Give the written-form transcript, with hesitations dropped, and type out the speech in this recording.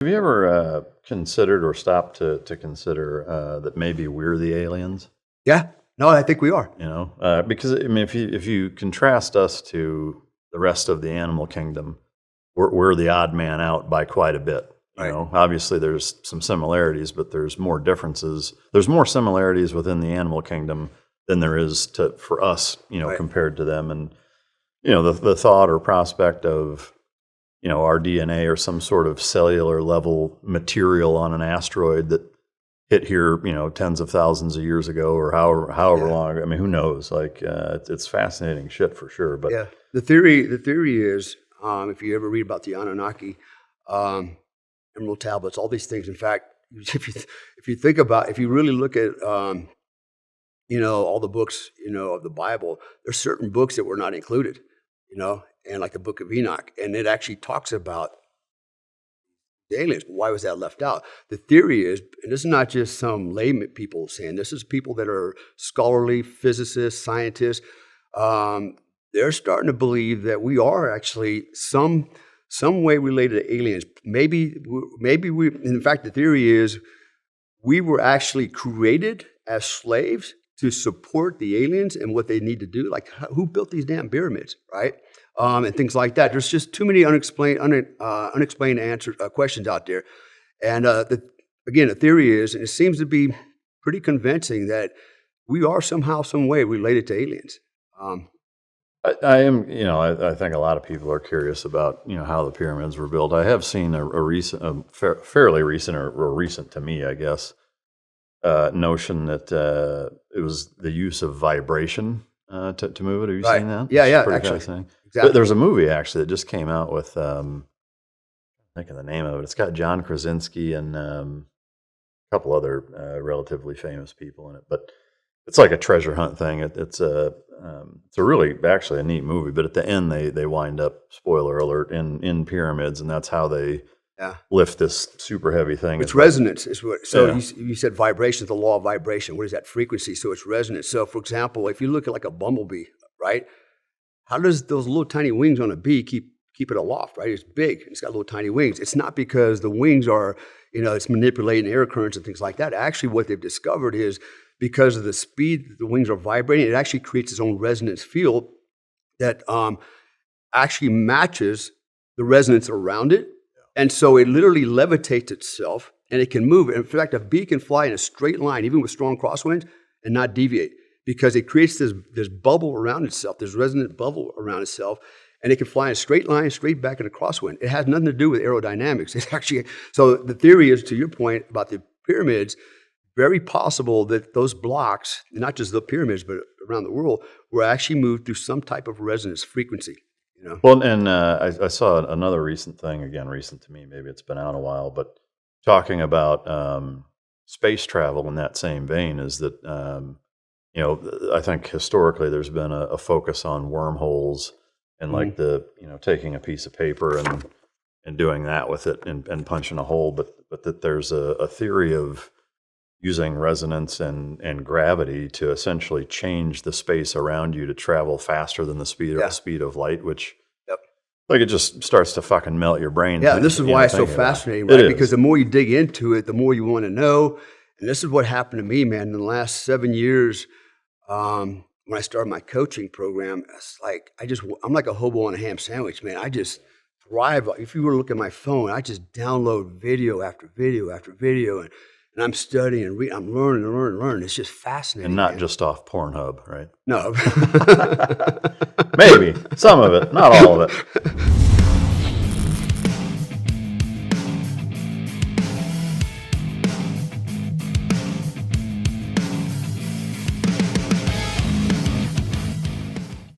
Have you ever considered or stopped to consider that maybe we're the aliens? Yeah. No, I think we are. You know, because I mean, if you contrast us to the rest of the animal kingdom, we're the odd man out by quite a bit. You Right. know, obviously there's some similarities, but there's more differences. There's more similarities within the animal kingdom than there is for us. You know, Right. compared to them, and you know the thought or prospect of our DNA or some sort of cellular level material on an asteroid that hit here, tens of thousands of years ago or however Yeah. long. I mean, who knows? Like, it's fascinating shit for sure. But Yeah. The theory is, if you ever read about the Anunnaki, Emerald tablets, all these things. In fact, if you really look at, all the books, of the Bible, there's certain books that were not included, and like the Book of Enoch, and it actually talks about the aliens. Why was that left out? The theory is, and this is not just some layman people saying, this is people that are scholarly, physicists, scientists. They're starting to believe that we are actually some way related to aliens. Maybe we. In fact, the theory is we were actually created as slaves to support the aliens and what they need to do. Like, who built these damn pyramids, right? And things like that. There's just too many unexplained questions out there. And again, the theory is, and it seems to be pretty convincing, that we are somehow, some way related to aliens. I am, I think a lot of people are curious about, how the pyramids were built. I have seen a fairly recent, or recent to me, I guess, notion that it was the use of vibration to move it. Have you Right. seen that? Yeah, It's yeah, pretty actually. fascinating. Exactly. There's a movie actually that just came out with, I'm thinking the name of it. It's got John Krasinski and a couple other relatively famous people in it, but it's like a treasure hunt thing. It's a really actually a neat movie. But at the end, they wind up, spoiler alert, in pyramids, and that's how they Yeah. lift this super heavy thing. It's resonance. Is what. So Yeah. you said vibration is the law of vibration. What is that? Frequency. So it's resonance. So, for example, if you look at like a bumblebee, right? How does those little tiny wings on a bee keep it aloft, right? It's big. It's got little tiny wings. It's not because the wings are, it's manipulating air currents and things like that. Actually, what they've discovered is because of the speed that the wings are vibrating, it actually creates its own resonance field that actually matches the resonance around it. And so it literally levitates itself, and it can move. In fact, a bee can fly in a straight line, even with strong crosswinds, and not deviate, because it creates this bubble around itself, this resonant bubble around itself, and it can fly in a straight line, straight back in a crosswind. It has nothing to do with aerodynamics. It's actually, so the theory is, to your point about the pyramids, very possible that those blocks, not just the pyramids, but around the world, were actually moved through some type of resonance frequency. Well, and I saw another recent thing, again, recent to me, maybe it's been out a while, but talking about space travel in that same vein is that, I think historically there's been a focus on wormholes and like taking a piece of paper and doing that with it and punching a hole, but that there's a theory of using resonance and gravity to essentially change the space around you to travel faster than the speed of light, which Yep. like it just starts to fucking melt your brain. Yeah, and this is why it's so thinking about it. fascinating, It right? is. Because the more you dig into it, the more you want to know. And this is what happened to me, man, in the last 7 years. When I started my coaching program, it's like I'm like a hobo on a ham sandwich, man. I just thrive. If you were to look at my phone, I just download video after video after video, and I'm studying and I'm learning and learning and learning. It's just fascinating. And not man. just off Pornhub, right? No. Maybe some of it, not all of it.